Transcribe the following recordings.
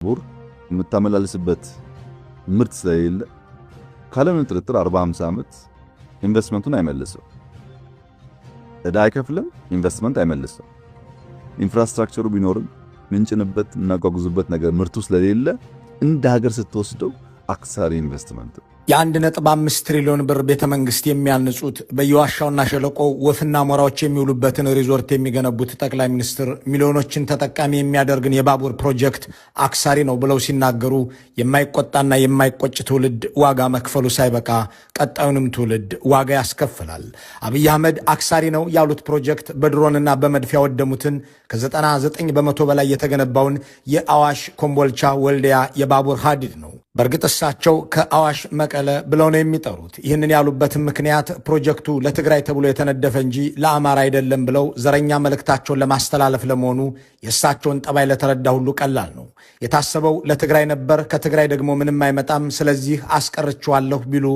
ቡር የምታመላልስበት ምርት ስለሌለ ካለምን ጥርጥር 40-50 ዓመት ኢንቨስትመንቱን አይመልስም። ዕዳ አይከፍልም፣ ኢንቨስትመንት አይመልስም። ኢንፍራስትራክቸሩ ቢኖርም ምንጭንበት እናጓጉዝበት ነገር ምርቱ ስለሌለ እንደ ሀገር ስትወስደው አክሳሪ ኢንቨስትመንት የ1.5 ትሪሊዮን ብር ቤተ መንግስት የሚያንጹት በየዋሻውና ሸለቆው ወፍና ሞራዎች የሚውሉበትን ሪዞርት የሚገነቡት ጠቅላይ ሚኒስትር ሚሊዮኖችን ተጠቃሚ የሚያደርግን የባቡር ፕሮጀክት አክሳሪ ነው ብለው ሲናገሩ የማይቆጣና የማይቆጭ ትውልድ ዋጋ መክፈሉ ሳይበቃ ቀጣዩንም ትውልድ ዋጋ ያስከፍላል። አብይ አህመድ አክሳሪ ነው ያሉት ፕሮጀክት በድሮንና በመድፍ ያወደሙትን ከ99 በመቶ በላይ የተገነባውን የአዋሽ ኮምቦልቻ ወልዲያ የባቡር ሀዲድ ነው። በእርግጥ እሳቸው ከአዋሽ መቀለ ብለው ነው የሚጠሩት። ይህንን ያሉበትም ምክንያት ፕሮጀክቱ ለትግራይ ተብሎ የተነደፈ እንጂ ለአማራ አይደለም ብለው ዘረኛ መልእክታቸውን ለማስተላለፍ ለመሆኑ የእሳቸውን ጠባይ ለተረዳ ሁሉ ቀላል ነው። የታሰበው ለትግራይ ነበር፣ ከትግራይ ደግሞ ምንም አይመጣም፣ ስለዚህ አስቀርችዋለሁ ቢሉ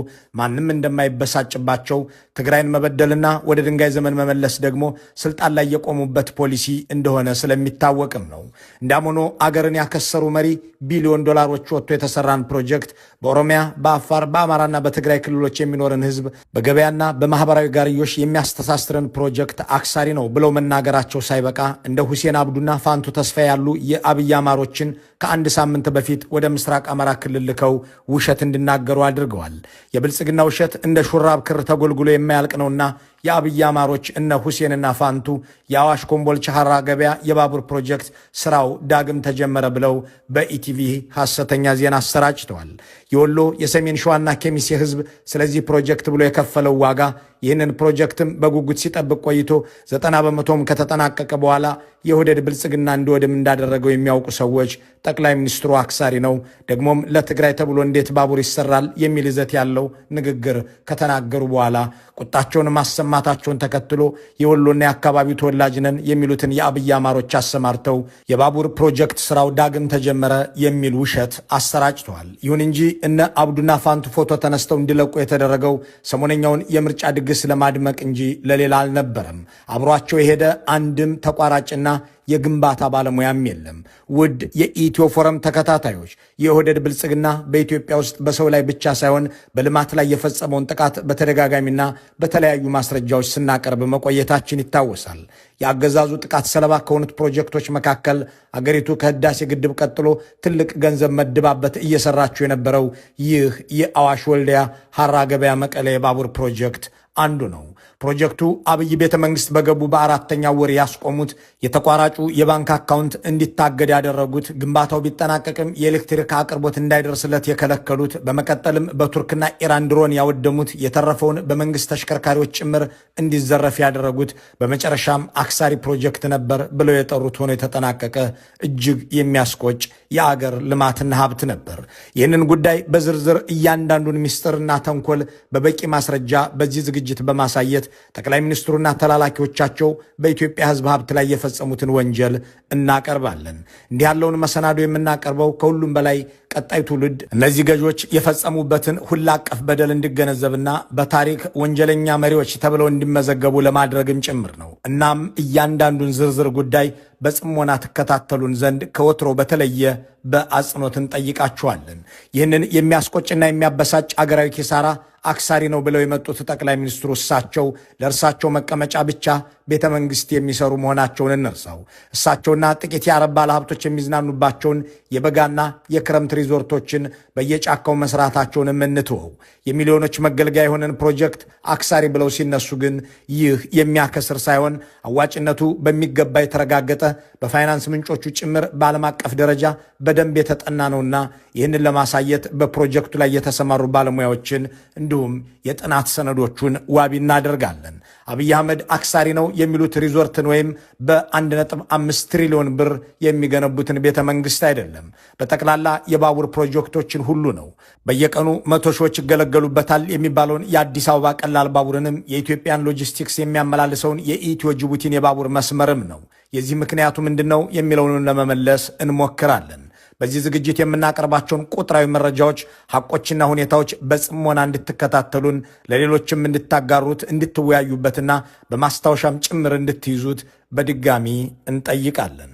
ማንም እንደማይበሳጭባቸው ትግራይን መበደልና ወደ ድንጋይ ዘመን መመለስ ደግሞ ስልጣን ላይ የቆሙበት ፖሊሲ እንደሆነ ስለሚታወቅም ነው። እንዳም ሆኖ አገርን ያከሰሩ መሪ ቢሊዮን ዶላሮች ወጥቶ የተሰራን ፕሮጀክት በኦሮሚያ፣ በአፋር፣ በአማራና በትግራይ ክልሎች የሚኖርን ህዝብ በገበያና በማህበራዊ ጋርዮሽ የሚያስተሳስረን ፕሮጀክት አክሳሪ ነው ብለው መናገራቸው ሳይበቃ እንደ ሁሴን አብዱና ፋንቱ ተስፋ ያሉ የአብይ አማሮችን ከአንድ ሳምንት በፊት ወደ ምስራቅ አማራ ክልል ልከው ውሸት እንዲናገሩ አድርገዋል። የብልጽግና ውሸት እንደ ሹራብ ክር ተጎልጉሎ የማያልቅ ነውና የአብይ አማሮች እነ ሁሴንና ፋንቱ የአዋሽ ኮምቦልቻ ሐራ ገበያ የባቡር ፕሮጀክት ስራው ዳግም ተጀመረ ብለው በኢቲቪ ሐሰተኛ ዜና አሰራጭተዋል። የወሎ የሰሜን ሸዋና ኬሚሴ ህዝብ ስለዚህ ፕሮጀክት ብሎ የከፈለው ዋጋ ይህንን ፕሮጀክትም በጉጉት ሲጠብቅ ቆይቶ 90 በመቶም ከተጠናቀቀ በኋላ የኦህዴድ ብልጽግና እንዲወድም እንዳደረገው የሚያውቁ ሰዎች ጠቅላይ ሚኒስትሩ አክሳሪ ነው፣ ደግሞም ለትግራይ ተብሎ እንዴት ባቡር ይሰራል የሚል ይዘት ያለው ንግግር ከተናገሩ በኋላ ቁጣቸውን ማሰማታቸውን ተከትሎ የወሎና የአካባቢው ተወላጅ ነን የሚሉትን የአብይ አማሮች አሰማርተው የባቡር ፕሮጀክት ስራው ዳግም ተጀመረ የሚል ውሸት አሰራጭተዋል። ይሁን እንጂ እነ አብዱና ፋንቱ ፎቶ ተነስተው እንዲለቁ የተደረገው ሰሞነኛውን የምርጫ ድግስ ለማድመቅ እንጂ ለሌላ አልነበረም። አብሯቸው የሄደ አንድም ተቋራጭና የግንባታ ባለሙያም የለም። ውድ የኢትዮ ፎረም ተከታታዮች የኦህዴድ ብልጽግና በኢትዮጵያ ውስጥ በሰው ላይ ብቻ ሳይሆን በልማት ላይ የፈጸመውን ጥቃት በተደጋጋሚና በተለያዩ ማስረጃዎች ስናቀርብ መቆየታችን ይታወሳል። የአገዛዙ ጥቃት ሰለባ ከሆኑት ፕሮጀክቶች መካከል አገሪቱ ከህዳሴ ግድብ ቀጥሎ ትልቅ ገንዘብ መድባበት እየሰራችው የነበረው ይህ የአዋሽ ወልዲያ ሐራ ገበያ መቀለ የባቡር ፕሮጀክት አንዱ ነው። ፕሮጀክቱ አብይ ቤተ መንግስት በገቡ በአራተኛው ወር ያስቆሙት፣ የተቋራጩ የባንክ አካውንት እንዲታገድ ያደረጉት፣ ግንባታው ቢጠናቀቅም የኤሌክትሪክ አቅርቦት እንዳይደርስለት የከለከሉት፣ በመቀጠልም በቱርክና ኢራን ድሮን ያወደሙት፣ የተረፈውን በመንግስት ተሽከርካሪዎች ጭምር እንዲዘረፍ ያደረጉት፣ በመጨረሻም አክሳሪ ፕሮጀክት ነበር ብለው የጠሩት ሆኖ የተጠናቀቀ እጅግ የሚያስቆጭ የአገር ልማትና ሀብት ነበር። ይህንን ጉዳይ በዝርዝር እያንዳንዱን ምስጢርና ተንኮል በበቂ ማስረጃ በዚህ ዝግጅት በማሳየት ጠቅላይ ሚኒስትሩና ተላላኪዎቻቸው በኢትዮጵያ ህዝብ ሀብት ላይ የፈጸሙትን ወንጀል እናቀርባለን። እንዲህ ያለውን መሰናዶ የምናቀርበው ከሁሉም በላይ ቀጣይ ትውልድ እነዚህ ገዦች የፈጸሙበትን ሁላ አቀፍ በደል እንዲገነዘብና በታሪክ ወንጀለኛ መሪዎች ተብለው እንዲመዘገቡ ለማድረግም ጭምር ነው። እናም እያንዳንዱን ዝርዝር ጉዳይ በጽሞና ትከታተሉን ዘንድ ከወትሮ በተለየ በአጽንኦት እንጠይቃችኋለን። ይህንን የሚያስቆጭና የሚያበሳጭ አገራዊ ኪሳራ አክሳሪ ነው ብለው የመጡት ጠቅላይ ሚኒስትሩ እሳቸው ለእርሳቸው መቀመጫ ብቻ ቤተ መንግስት የሚሰሩ መሆናቸውን እንርሳው። እሳቸውና ጥቂት የአረብ ባለሀብቶች የሚዝናኑባቸውን የበጋና የክረምት ሪዞርቶችን በየጫካው መስራታቸውን የምንትወው የሚሊዮኖች መገልገያ የሆነን ፕሮጀክት አክሳሪ ብለው ሲነሱ ግን ይህ የሚያከስር ሳይሆን አዋጭነቱ በሚገባ የተረጋገጠ በፋይናንስ ምንጮቹ ጭምር በዓለም አቀፍ ደረጃ በደንብ የተጠና ነውና ይህንን ለማሳየት በፕሮጀክቱ ላይ የተሰማሩ ባለሙያዎችን እንዲሁም የጥናት ሰነዶቹን ዋቢ እናደርጋለን። አብይ አህመድ አክሳሪ ነው የሚሉት ሪዞርትን ወይም በ1.5 ትሪሊዮን ብር የሚገነቡትን ቤተ መንግስት አይደለም፣ በጠቅላላ የባቡር ፕሮጀክቶችን ሁሉ ነው። በየቀኑ 100 ሺዎች ይገለገሉበታል የሚባለውን የአዲስ አበባ ቀላል ባቡርንም የኢትዮጵያን ሎጂስቲክስ የሚያመላልሰውን የኢትዮ ጅቡቲን የባቡር መስመርም ነው። የዚህ ምክንያቱ ምንድነው የሚለውን ለመመለስ እንሞክራለን። በዚህ ዝግጅት የምናቀርባቸውን ቁጥራዊ መረጃዎች፣ ሐቆችና ሁኔታዎች በጽሞና እንድትከታተሉን ለሌሎችም እንድታጋሩት፣ እንድትወያዩበትና በማስታወሻም ጭምር እንድትይዙት በድጋሚ እንጠይቃለን።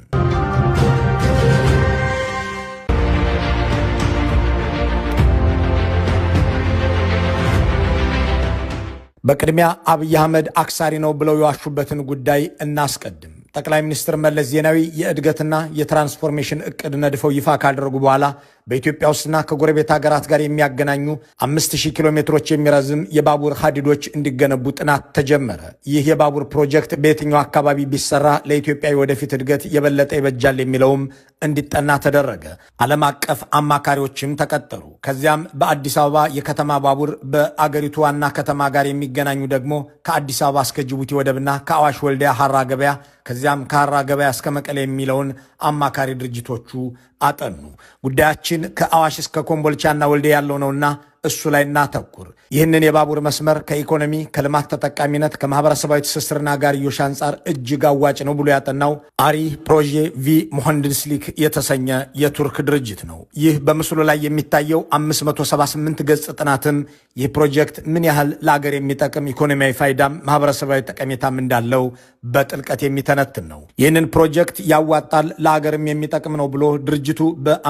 በቅድሚያ አብይ አህመድ አክሳሪ ነው ብለው የዋሹበትን ጉዳይ እናስቀድም። ጠቅላይ ሚኒስትር መለስ ዜናዊ የእድገትና የትራንስፎርሜሽን እቅድ ነድፈው ይፋ ካደረጉ በኋላ በኢትዮጵያ ውስጥና ከጎረቤት ሀገራት ጋር የሚያገናኙ 5000 ኪሎ ሜትሮች የሚረዝም የባቡር ሀዲዶች እንዲገነቡ ጥናት ተጀመረ። ይህ የባቡር ፕሮጀክት በየትኛው አካባቢ ቢሰራ ለኢትዮጵያ ወደፊት እድገት የበለጠ ይበጃል የሚለውም እንዲጠና ተደረገ። ዓለም አቀፍ አማካሪዎችም ተቀጠሩ። ከዚያም በአዲስ አበባ የከተማ ባቡር በአገሪቱ ዋና ከተማ ጋር የሚገናኙ ደግሞ ከአዲስ አበባ እስከ ጅቡቲ ወደብና ከአዋሽ ወልዲያ ሐራ ገበያ ከዚያም ከሐራ ገበያ እስከ መቀሌ የሚለውን አማካሪ ድርጅቶቹ አጠኑ። ጉዳያችን ከአዋሽ እስከ ኮምቦልቻና ወልዲያ ያለው ነውና እሱ ላይ እናተኩር። ይህንን የባቡር መስመር ከኢኮኖሚ ከልማት ተጠቃሚነት ከማህበረሰባዊ ትስስርና ጋርዮሽ አንጻር እጅግ አዋጭ ነው ብሎ ያጠናው አሪ ፕሮጄ ቪ ሞሃንድስሊክ የተሰኘ የቱርክ ድርጅት ነው። ይህ በምስሉ ላይ የሚታየው 578 ገጽ ጥናትም ይህ ፕሮጀክት ምን ያህል ለአገር የሚጠቅም ኢኮኖሚያዊ ፋይዳም ማህበረሰባዊ ጠቀሜታም እንዳለው በጥልቀት የሚተነትን ነው። ይህንን ፕሮጀክት ያዋጣል ለአገርም የሚጠቅም ነው ብሎ ድርጅቱ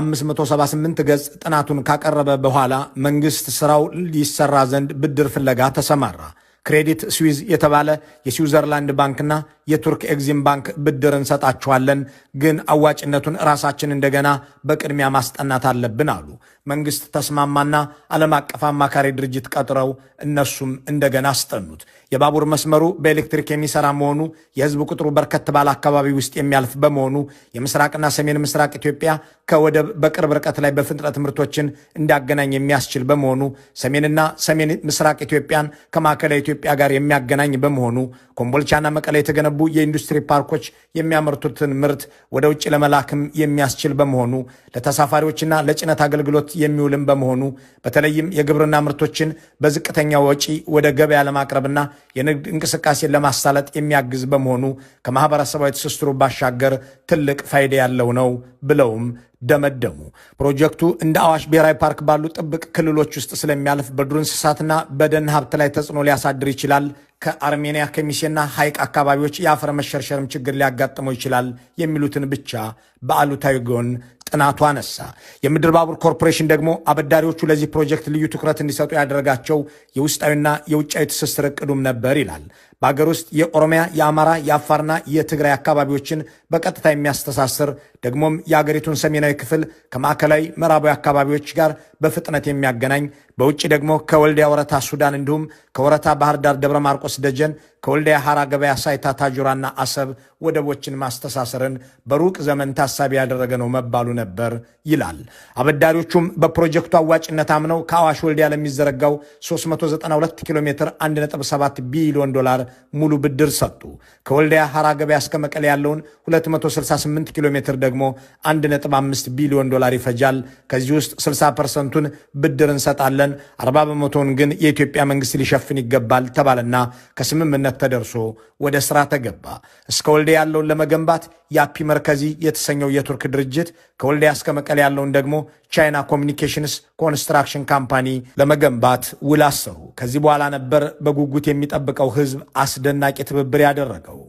በ578 ገጽ ጥናቱን ካቀረበ በኋላ መንግስት ስራው ሊሰራ ዘንድ ብድር ፍለጋ ተሰማራ። ክሬዲት ስዊዝ የተባለ የስዊዘርላንድ ባንክና የቱርክ ኤግዚም ባንክ ብድር እንሰጣችኋለን፣ ግን አዋጭነቱን ራሳችን እንደገና በቅድሚያ ማስጠናት አለብን አሉ። መንግስት ተስማማና ዓለም አቀፍ አማካሪ ድርጅት ቀጥረው እነሱም እንደገና አስጠኑት። የባቡር መስመሩ በኤሌክትሪክ የሚሰራ መሆኑ፣ የህዝብ ቁጥሩ በርከት ባለ አካባቢ ውስጥ የሚያልፍ በመሆኑ የምስራቅና ሰሜን ምስራቅ ኢትዮጵያ ከወደብ በቅርብ ርቀት ላይ በፍጥነት ምርቶችን እንዲያገናኝ የሚያስችል በመሆኑ፣ ሰሜንና ሰሜን ምስራቅ ኢትዮጵያን ከማዕከላዊ ኢትዮጵያ ጋር የሚያገናኝ በመሆኑ፣ ኮምቦልቻና መቀሌ የተገነቡ የኢንዱስትሪ ፓርኮች የሚያመርቱትን ምርት ወደ ውጭ ለመላክም የሚያስችል በመሆኑ፣ ለተሳፋሪዎችና ለጭነት አገልግሎት የሚውልም በመሆኑ፣ በተለይም የግብርና ምርቶችን በዝቅተኛ ወጪ ወደ ገበያ ለማቅረብና የንግድ እንቅስቃሴን ለማሳለጥ የሚያግዝ በመሆኑ ከማህበረሰባዊ ትስስሩ ባሻገር ትልቅ ፋይዳ ያለው ነው ብለውም ደመደሙ። ፕሮጀክቱ እንደ አዋሽ ብሔራዊ ፓርክ ባሉ ጥብቅ ክልሎች ውስጥ ስለሚያልፍ በዱር እንስሳትና በደን ሀብት ላይ ተጽዕኖ ሊያሳድር ይችላል። ከአርሜኒያ ከሚሴና ሐይቅ አካባቢዎች የአፈር መሸርሸርም ችግር ሊያጋጥመው ይችላል የሚሉትን ብቻ በአሉታዊ ጎን ጥናቱ አነሳ። የምድር ባቡር ኮርፖሬሽን ደግሞ አበዳሪዎቹ ለዚህ ፕሮጀክት ልዩ ትኩረት እንዲሰጡ ያደረጋቸው የውስጣዊና የውጫዊ ትስስር እቅዱም ነበር ይላል። በአገር ውስጥ የኦሮሚያ፣ የአማራ፣ የአፋርና የትግራይ አካባቢዎችን በቀጥታ የሚያስተሳስር ደግሞም የአገሪቱን ሰሜናዊ ክፍል ከማዕከላዊ ምዕራባዊ አካባቢዎች ጋር በፍጥነት የሚያገናኝ በውጭ ደግሞ ከወልዲያ ወረታ ሱዳን እንዲሁም ከወረታ ባህር ዳር ደብረ ማርቆስ ደጀን ከወልዲያ ሐራ ገበያ ሳይታ ታጁራና አሰብ ወደቦችን ማስተሳሰርን በሩቅ ዘመን ታሳቢ ያደረገ ነው መባሉ ነበር ይላል። አበዳሪዎቹም በፕሮጀክቱ አዋጭነት አምነው ከአዋሽ ወልዲያ ለሚዘረጋው 392 ኪሎ ሜትር 1.7 ቢሊዮን ዶላር ሙሉ ብድር ሰጡ። ከወልዲያ ሐራ ገበያ እስከ መቀሌ ያለውን 268 ኪሎ ሜትር ደግሞ 1.5 ቢሊዮን ዶላር ይፈጃል። ከዚህ ውስጥ 60%ቱን ብድር እንሰጣለን፣ 40%ውን ግን የኢትዮጵያ መንግስት ሊሸፍን ይገባል ተባለና ከስምምነት ተደርሶ ወደ ስራ ተገባ። እስከ ወልዲያ ያለውን ለመገንባት የአፒ መርከዚ የተሰኘው የቱርክ ድርጅት ከወልዲያ እስከ መቀሌ ያለውን ደግሞ ቻይና ኮሚኒኬሽንስ ኮንስትራክሽን ካምፓኒ ለመገንባት ውል አሰሩ። ከዚህ በኋላ ነበር በጉጉት የሚጠብቀው ህዝብ አስደናቂ ትብብር ያደረገው።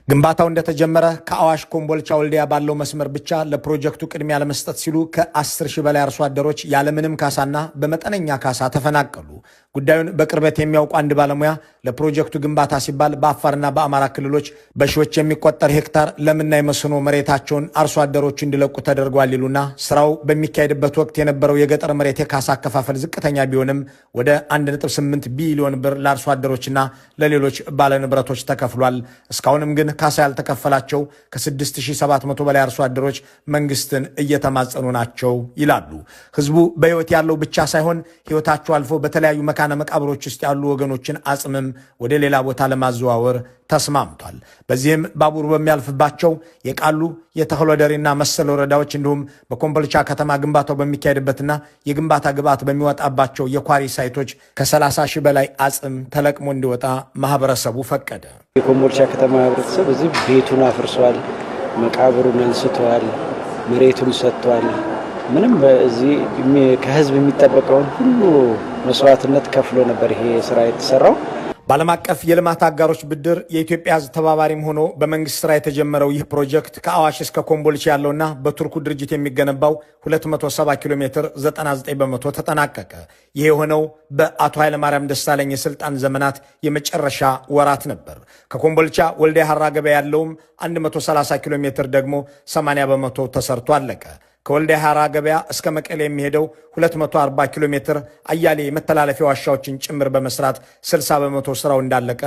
ግንባታው እንደተጀመረ ከአዋሽ ኮምቦልቻ ወልዲያ ባለው መስመር ብቻ ለፕሮጀክቱ ቅድሚያ ለመስጠት ሲሉ ከ10 ሺህ በላይ አርሶ አደሮች ያለምንም ካሳና በመጠነኛ ካሳ ተፈናቀሉ። ጉዳዩን በቅርበት የሚያውቁ አንድ ባለሙያ ለፕሮጀክቱ ግንባታ ሲባል በአፋርና በአማራ ክልሎች በሺዎች የሚቆጠር ሄክታር ለምና የመስኖ መሬታቸውን አርሶ አደሮቹ እንዲለቁ ተደርጓል ይሉና ስራው በሚካሄድበት ወቅት የነበረው የገጠር መሬት የካሳ አከፋፈል ዝቅተኛ ቢሆንም ወደ 1.8 ቢሊዮን ብር ለአርሶ አደሮችና ለሌሎች ባለንብረቶች ተከፍሏል። እስካሁንም ግን ካሳ ያልተከፈላቸው ከ6700 በላይ አርሶ አደሮች መንግስትን እየተማጸኑ ናቸው ይላሉ። ህዝቡ በህይወት ያለው ብቻ ሳይሆን ህይወታቸው አልፎ በተለያዩ መካነ መቃብሮች ውስጥ ያሉ ወገኖችን አጽምም ወደ ሌላ ቦታ ለማዘዋወር ተስማምቷል። በዚህም ባቡሩ በሚያልፍባቸው የቃሉ የተህሎደሪና መሰል ወረዳዎች እንዲሁም በኮምቦልቻ ከተማ ግንባታው በሚካሄድበትና የግንባታ ግብዓት በሚወጣባቸው የኳሪ ሳይቶች ከ30 ሺህ በላይ አጽም ተለቅሞ እንዲወጣ ማህበረሰቡ ፈቀደ። የኮምቦልቻ ከተማ ህብረተሰብ እዚህ ቤቱን አፍርሷል፣ መቃብሩን አንስተዋል፣ መሬቱን ሰጥቷል። ምንም በዚህ ከህዝብ የሚጠበቀውን ሁሉ መስዋዕትነት ከፍሎ ነበር ይሄ ስራ የተሰራው። በዓለም አቀፍ የልማት አጋሮች ብድር የኢትዮጵያ ሕዝብ ተባባሪም ሆኖ በመንግስት ስራ የተጀመረው ይህ ፕሮጀክት ከአዋሽ እስከ ኮምቦልቻ ያለውና በቱርኩ ድርጅት የሚገነባው 270 ኪሎ ሜትር 99 በመቶ ተጠናቀቀ። ይህ የሆነው በአቶ ኃይለማርያም ደሳለኝ የስልጣን ዘመናት የመጨረሻ ወራት ነበር። ከኮምቦልቻ ወልዲያ ሀራ ገበያ ያለውም 130 ኪሎ ሜትር ደግሞ 80 በመቶ ተሰርቶ አለቀ። ከወልዲያ ሀራ ገበያ እስከ መቀሌ የሚሄደው 240 ኪሎ ሜትር አያሌ የመተላለፊያ ዋሻዎችን ጭምር በመስራት 60 በመቶ ስራው እንዳለቀ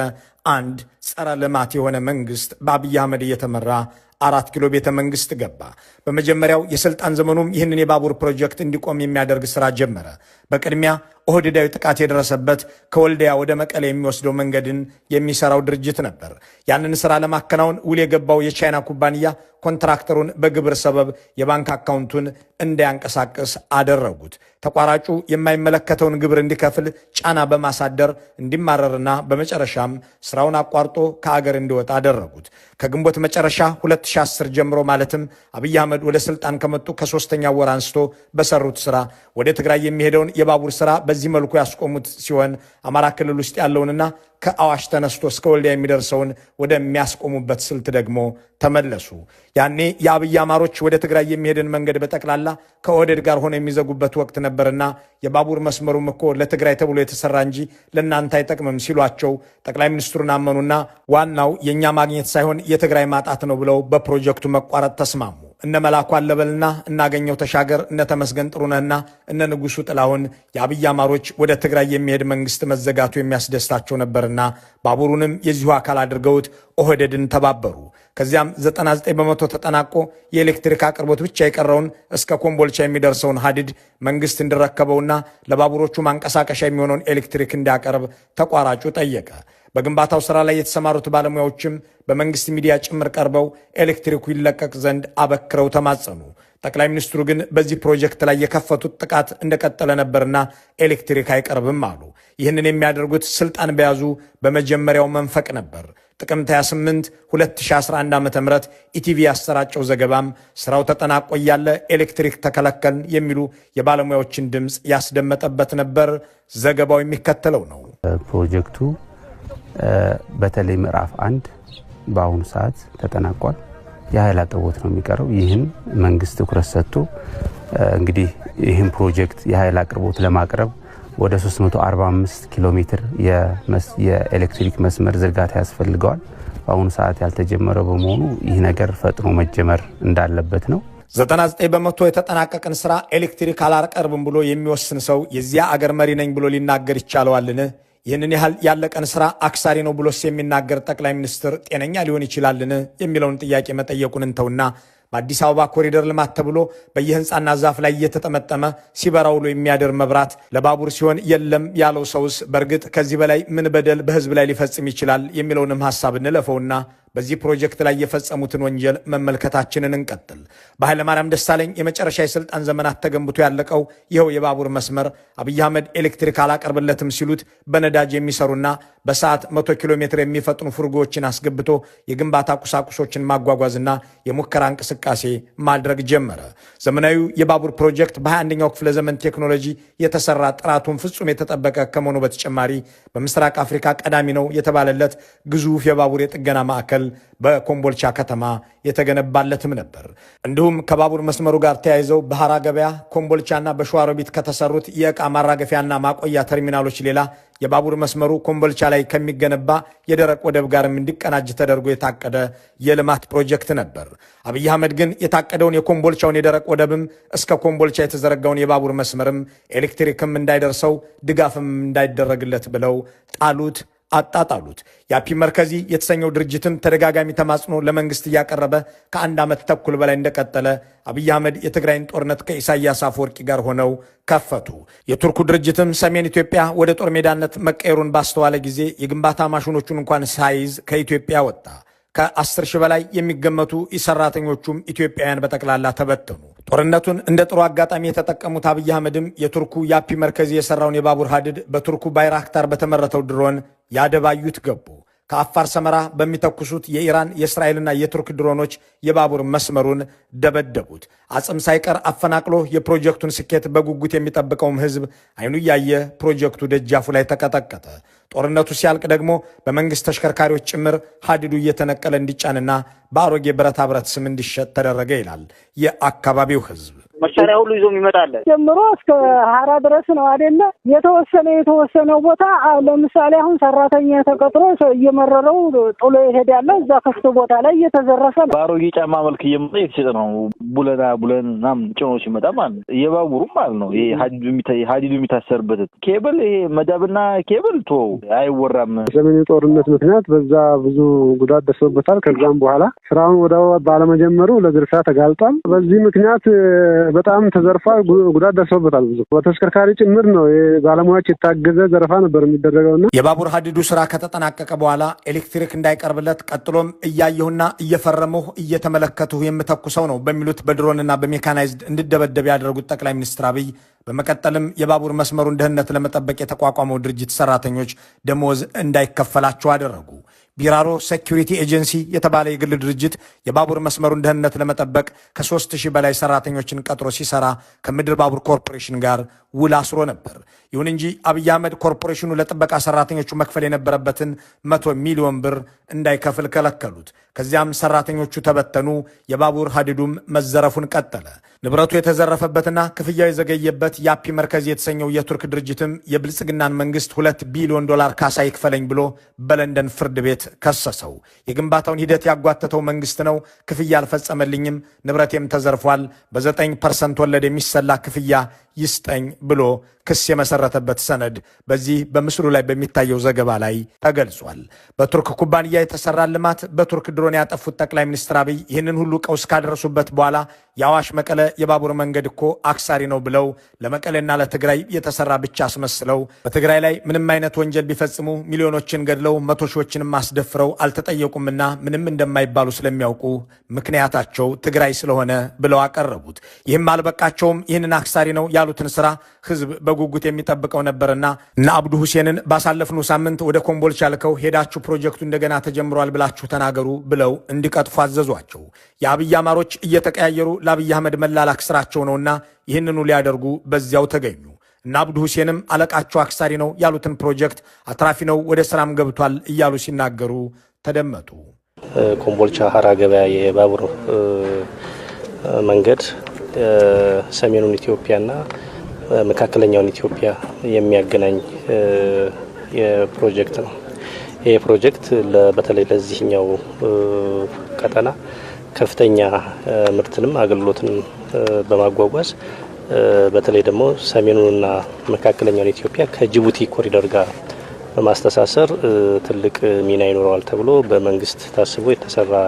አንድ ጸረ ልማት የሆነ መንግስት በአብይ አህመድ እየተመራ 4 ኪሎ ቤተ መንግስት ገባ። በመጀመሪያው የስልጣን ዘመኑም ይህንን የባቡር ፕሮጀክት እንዲቆም የሚያደርግ ስራ ጀመረ። በቅድሚያ ኦህዴዳዊ ጥቃት የደረሰበት ከወልዲያ ወደ መቀሌ የሚወስደው መንገድን የሚሰራው ድርጅት ነበር። ያንን ስራ ለማከናወን ውል የገባው የቻይና ኩባንያ ኮንትራክተሩን በግብር ሰበብ የባንክ አካውንቱን እንዳያንቀሳቅስ አደረጉት። ተቋራጩ የማይመለከተውን ግብር እንዲከፍል ጫና በማሳደር እንዲማረርና በመጨረሻም ስራውን አቋርጦ ከአገር እንዲወጣ አደረጉት። ከግንቦት መጨረሻ 2010 ጀምሮ ማለትም አብይ አህመድ ወደ ስልጣን ከመጡ ከ3ኛው ወር አንስቶ በሰሩት ስራ ወደ ትግራይ የሚሄደውን የባቡር ስራ በዚህ መልኩ ያስቆሙት ሲሆን አማራ ክልል ውስጥ ያለውንና ከአዋሽ ተነስቶ እስከ ወልዲያ የሚደርሰውን ወደሚያስቆሙበት ስልት ደግሞ ተመለሱ። ያኔ የአብይ አማሮች ወደ ትግራይ የሚሄድን መንገድ በጠቅላላ ከኦህዴድ ጋር ሆነ የሚዘጉበት ወቅት ነበርና የባቡር መስመሩም እኮ ለትግራይ ተብሎ የተሰራ እንጂ ለእናንተ አይጠቅምም ሲሏቸው ጠቅላይ ሚኒስትሩን አመኑና ዋናው የእኛ ማግኘት ሳይሆን የትግራይ ማጣት ነው ብለው በፕሮጀክቱ መቋረጥ ተስማሙ። እነ መላኩ አለበልና እናገኘው ተሻገር እነ ተመስገን ጥሩነህና እነ ንጉሱ ጥላሁን የአብይ አማሮች ወደ ትግራይ የሚሄድ መንግስት መዘጋቱ የሚያስደስታቸው ነበርና ባቡሩንም የዚሁ አካል አድርገውት ኦህዴድን ተባበሩ። ከዚያም 99 በመቶ ተጠናቆ የኤሌክትሪክ አቅርቦት ብቻ የቀረውን እስከ ኮምቦልቻ የሚደርሰውን ሀዲድ መንግስት እንዲረከበውና ለባቡሮቹ ማንቀሳቀሻ የሚሆነውን ኤሌክትሪክ እንዲያቀርብ ተቋራጩ ጠየቀ። በግንባታው ስራ ላይ የተሰማሩት ባለሙያዎችም በመንግስት ሚዲያ ጭምር ቀርበው ኤሌክትሪኩ ይለቀቅ ዘንድ አበክረው ተማጸኑ። ጠቅላይ ሚኒስትሩ ግን በዚህ ፕሮጀክት ላይ የከፈቱት ጥቃት እንደቀጠለ ነበርና ኤሌክትሪክ አይቀርብም አሉ። ይህንን የሚያደርጉት ስልጣን በያዙ በመጀመሪያው መንፈቅ ነበር። ጥቅምት 28 2011 ዓ.ም ኢቲቪ ያሰራጨው ዘገባም ስራው ተጠናቆ እያለ ኤሌክትሪክ ተከለከልን የሚሉ የባለሙያዎችን ድምፅ ያስደመጠበት ነበር። ዘገባው የሚከተለው ነው። ፕሮጀክቱ በተለይ ምዕራፍ 1 በአሁኑ ሰዓት ተጠናቋል። የኃይል አቅርቦት ነው የሚቀረው። ይህን መንግስት ትኩረት ሰጥቶ እንግዲህ ይህን ፕሮጀክት የኃይል አቅርቦት ለማቅረብ ወደ 345 ኪሎ ሜትር የኤሌክትሪክ መስመር ዝርጋታ ያስፈልገዋል። በአሁኑ ሰዓት ያልተጀመረ በመሆኑ ይህ ነገር ፈጥኖ መጀመር እንዳለበት ነው። 99 በመቶ የተጠናቀቀን ስራ ኤሌክትሪክ አላቀርብም ብሎ የሚወስን ሰው የዚያ አገር መሪ ነኝ ብሎ ሊናገር ይቻለዋልን? ይህንን ያህል ያለቀን ስራ አክሳሪ ነው ብሎስ የሚናገር ጠቅላይ ሚኒስትር ጤነኛ ሊሆን ይችላልን? የሚለውን ጥያቄ መጠየቁን እንተውና በአዲስ አበባ ኮሪደር ልማት ተብሎ በየህንፃና ዛፍ ላይ እየተጠመጠመ ሲበራ ውሎ የሚያደር መብራት ለባቡር ሲሆን የለም ያለው ሰውስ በእርግጥ ከዚህ በላይ ምን በደል በህዝብ ላይ ሊፈጽም ይችላል? የሚለውንም ሐሳብ እንለፈውና በዚህ ፕሮጀክት ላይ የፈጸሙትን ወንጀል መመልከታችንን እንቀጥል። በኃይለማርያም ደሳለኝ የመጨረሻ የስልጣን ዘመናት ተገንብቶ ያለቀው ይኸው የባቡር መስመር አብይ አህመድ ኤሌክትሪክ አላቀርብለትም ሲሉት በነዳጅ የሚሰሩና በሰዓት 100 ኪሎ ሜትር የሚፈጥኑ ፉርጎዎችን አስገብቶ የግንባታ ቁሳቁሶችን ማጓጓዝና የሙከራ እንቅስቃሴ ማድረግ ጀመረ። ዘመናዊው የባቡር ፕሮጀክት በ21ኛው ክፍለ ዘመን ቴክኖሎጂ የተሰራ ጥራቱን ፍጹም የተጠበቀ ከመሆኑ በተጨማሪ በምስራቅ አፍሪካ ቀዳሚ ነው የተባለለት ግዙፍ የባቡር የጥገና ማዕከል በኮምቦልቻ ከተማ የተገነባለትም ነበር። እንዲሁም ከባቡር መስመሩ ጋር ተያይዘው በሐራ ገበያ፣ ኮምቦልቻና በሸዋሮቢት ከተሰሩት የዕቃ ማራገፊያና ማቆያ ተርሚናሎች ሌላ የባቡር መስመሩ ኮምቦልቻ ላይ ከሚገነባ የደረቅ ወደብ ጋርም እንዲቀናጅ ተደርጎ የታቀደ የልማት ፕሮጀክት ነበር። አብይ አህመድ ግን የታቀደውን የኮምቦልቻውን የደረቅ ወደብም እስከ ኮምቦልቻ የተዘረጋውን የባቡር መስመርም ኤሌክትሪክም እንዳይደርሰው ድጋፍም እንዳይደረግለት ብለው ጣሉት፣ አጣጣሉት። የአፒ መርከዚ የተሰኘው ድርጅትም ተደጋጋሚ ተማጽኖ ለመንግስት እያቀረበ ከ1 ዓመት ተኩል በላይ እንደቀጠለ አብይ አህመድ የትግራይን ጦርነት ከኢሳያስ አፈወርቂ ጋር ሆነው ከፈቱ። የቱርኩ ድርጅትም ሰሜን ኢትዮጵያ ወደ ጦር ሜዳነት መቀየሩን ባስተዋለ ጊዜ የግንባታ ማሽኖቹን እንኳን ሳይዝ ከኢትዮጵያ ወጣ። ከ10 ሺህ በላይ የሚገመቱ ሰራተኞቹም ኢትዮጵያውያን በጠቅላላ ተበተኑ። ጦርነቱን እንደ ጥሩ አጋጣሚ የተጠቀሙት አብይ አህመድም የቱርኩ የአፒ መርከዚ የሰራውን የባቡር ሀዲድ በቱርኩ ባይራክታር በተመረተው ድሮን ያደባዩት ገቡ። ከአፋር ሰመራ በሚተኩሱት የኢራን የእስራኤልና የቱርክ ድሮኖች የባቡር መስመሩን ደበደቡት። አጽም ሳይቀር አፈናቅሎ የፕሮጀክቱን ስኬት በጉጉት የሚጠብቀውም ህዝብ አይኑ እያየ ፕሮጀክቱ ደጃፉ ላይ ተቀጠቀጠ። ጦርነቱ ሲያልቅ ደግሞ በመንግስት ተሽከርካሪዎች ጭምር ሀዲዱ እየተነቀለ እንዲጫንና በአሮጌ ብረታ ብረት ስም እንዲሸጥ ተደረገ ይላል የአካባቢው ህዝብ። መሳሪያ ሁሉ ይዞ ይመጣል ጀምሮ እስከ ሀራ ድረስ ነው አይደለ? የተወሰነው ቦታ ለምሳሌ አሁን ሰራተኛ ተቀጥሮ እየመረረው ጥሎ ይሄዳል። እዛ ከፍቶ ቦታ ላይ እየተዘረፈ ነው። በአሮጌ ጫማ መልክ እየመጣ የተሸጠ ነው። ቡለን ምናምን ጭኖ ሲመጣ ማለት ነው። የባቡሩ ማለት ነው። ይሄ ሀዲዱ የሚታሰርበት ኬብል፣ ይሄ መዳብና ኬብል አይወራም። ሰሜኑ ጦርነት ምክንያት በዛ ብዙ ጉዳት ደርሶበታል። ከዛም በኋላ ስራውን ወደ ባለመጀመሩ ለዝርፊያ ተጋልጧል። በዚህ ምክንያት በጣም ተዘርፋ ጉዳት ደርሶበታል። ብዙ በተሽከርካሪ ጭምር ነው ባለሙያዎች የታገዘ ዘረፋ ነበር የሚደረገውና የባቡር ሀዲዱ ስራ ከተጠናቀቀ በኋላ ኤሌክትሪክ እንዳይቀርብለት ቀጥሎም እያየሁና እየፈረመሁ እየተመለከትሁ የምተኩሰው ነው በሚሉት በድሮንና በሜካናይዝድ እንዲደበደብ ያደረጉት ጠቅላይ ሚኒስትር አብይ በመቀጠልም የባቡር መስመሩን ደህንነት ለመጠበቅ የተቋቋመው ድርጅት ሰራተኞች ደሞዝ እንዳይከፈላቸው አደረጉ። ቢራሮ ሴኩሪቲ ኤጀንሲ የተባለ የግል ድርጅት የባቡር መስመሩን ደህንነት ለመጠበቅ ከ3000 በላይ ሰራተኞችን ቀጥሮ ሲሰራ ከምድር ባቡር ኮርፖሬሽን ጋር ውል አስሮ ነበር። ይሁን እንጂ አብይ አህመድ ኮርፖሬሽኑ ለጥበቃ ሰራተኞቹ መክፈል የነበረበትን 100 ሚሊዮን ብር እንዳይከፍል ከለከሉት። ከዚያም ሰራተኞቹ ተበተኑ። የባቡር ሀዲዱም መዘረፉን ቀጠለ። ንብረቱ የተዘረፈበትና ክፍያው የዘገየበት የአፒ መርከዝ የተሰኘው የቱርክ ድርጅትም የብልጽግናን መንግስት $2 ቢሊዮን ካሳ ይክፈለኝ ብሎ በለንደን ፍርድ ቤት ከሰሰው። የግንባታውን ሂደት ያጓተተው መንግስት ነው፣ ክፍያ አልፈጸመልኝም፣ ንብረቴም ተዘርፏል፣ በ9% ወለድ የሚሰላ ክፍያ ይስጠኝ ብሎ ክስ የመሰረተበት ሰነድ በዚህ በምስሉ ላይ በሚታየው ዘገባ ላይ ተገልጿል። በቱርክ ኩባንያ የተሰራ ልማት በቱርክ ድሮን ያጠፉት ጠቅላይ ሚኒስትር አብይ ይህንን ሁሉ ቀውስ ካደረሱበት በኋላ የአዋሽ መቀለ የባቡር መንገድ እኮ አክሳሪ ነው ብለው ለመቀሌና ለትግራይ የተሰራ ብቻ አስመስለው በትግራይ ላይ ምንም አይነት ወንጀል ቢፈጽሙ ሚሊዮኖችን ገድለው 100 ሺዎችንም አስደፍረው አልተጠየቁምና ምንም እንደማይባሉ ስለሚያውቁ ምክንያታቸው ትግራይ ስለሆነ ብለው አቀረቡት። ይህም አልበቃቸውም። ይህንን አክሳሪ ነው ያሉትን ስራ ህዝብ በጉጉት የሚጠብቀው ነበርና እነ አብዱ ሁሴንን ባሳለፍነው ሳምንት ወደ ኮምቦልቻ ልከው ሄዳችሁ ፕሮጀክቱ እንደገና ተጀምሯል ብላችሁ ተናገሩ ብለው እንዲቀጥፉ አዘዟቸው። የአብይ አማሮች እየተቀያየሩ ለአብይ አህመድ መላላክ ስራቸው ነውና ይህንኑ ሊያደርጉ በዚያው ተገኙ። እነ አብዱ ሁሴንም አለቃቸው አክሳሪ ነው ያሉትን ፕሮጀክት አትራፊ ነው፣ ወደ ስራም ገብቷል እያሉ ሲናገሩ ተደመጡ። ኮምቦልቻ ሀራ ገበያ የባቡር መንገድ ሰሜኑን ኢትዮጵያና መካከለኛውን ኢትዮጵያ የሚያገናኝ የፕሮጀክት ነው። ይህ ፕሮጀክት በተለይ ለዚህኛው ቀጠና ከፍተኛ ምርትንም አገልግሎትንም በማጓጓዝ በተለይ ደግሞ ሰሜኑንና መካከለኛውን ኢትዮጵያ ከጅቡቲ ኮሪደር ጋር በማስተሳሰር ትልቅ ሚና ይኖረዋል ተብሎ በመንግስት ታስቦ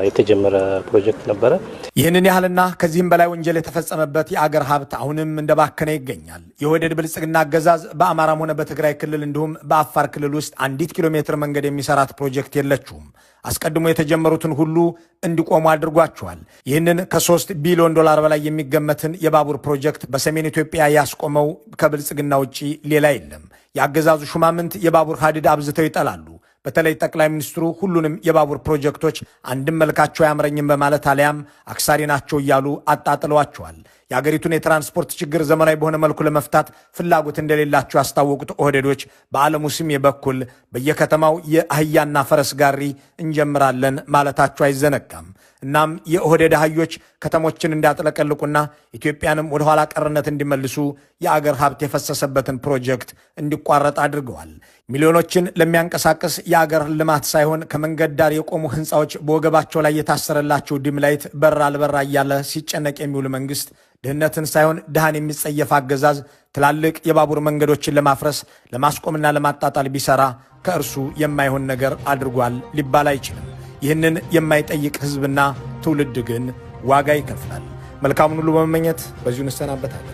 የተጀመረ ፕሮጀክት ነበረ። ይህንን ያህልና ከዚህም በላይ ወንጀል የተፈጸመበት የአገር ሀብት አሁንም እንደባከነ ይገኛል። የወደድ ብልጽግና አገዛዝ በአማራም ሆነ በትግራይ ክልል እንዲሁም በአፋር ክልል ውስጥ 1 ኪሎ ሜትር መንገድ የሚሰራት ፕሮጀክት የለችውም። አስቀድሞ የተጀመሩትን ሁሉ እንዲቆሙ አድርጓቸዋል። ይህንን ከ3 ቢሊዮን በላይ የሚገመትን የባቡር ፕሮጀክት በሰሜን ኢትዮጵያ ያስቆመው ከብልጽግና ውጪ ሌላ የለም። የአገዛዙ ሹማምንት የባቡር ሀዲድ አብዝተው ይጠላሉ። በተለይ ጠቅላይ ሚኒስትሩ ሁሉንም የባቡር ፕሮጀክቶች አንድም መልካቸው አያምረኝም በማለት አሊያም አክሳሪ ናቸው እያሉ አጣጥለዋቸዋል። የአገሪቱን የትራንስፖርት ችግር ዘመናዊ በሆነ መልኩ ለመፍታት ፍላጎት እንደሌላቸው ያስታወቁት ኦህዴዶች በዓለሙ ስሜ በኩል በየከተማው የአህያና ፈረስ ጋሪ እንጀምራለን ማለታቸው አይዘነጋም። እናም የኦህዴድ አህዮች ከተሞችን እንዲያጥለቀልቁና ኢትዮጵያንም ወደ ኋላ ቀርነት እንዲመልሱ የአገር ሀብት የፈሰሰበትን ፕሮጀክት እንዲቋረጥ አድርገዋል። ሚሊዮኖችን ለሚያንቀሳቅስ የአገር ልማት ሳይሆን ከመንገድ ዳር የቆሙ ህንፃዎች በወገባቸው ላይ የታሰረላቸው ዲምላይት በራ አልበራ እያለ ሲጨነቅ የሚውል መንግስት ድህነትን ሳይሆን ድሃን የሚጸየፍ አገዛዝ ትላልቅ የባቡር መንገዶችን ለማፍረስ ለማስቆምና ለማጣጣል ቢሰራ ከእርሱ የማይሆን ነገር አድርጓል ሊባል አይችልም። ይህንን የማይጠይቅ ህዝብና ትውልድ ግን ዋጋ ይከፍላል። መልካሙን ሁሉ በመመኘት በዚሁ እንሰናበታለን።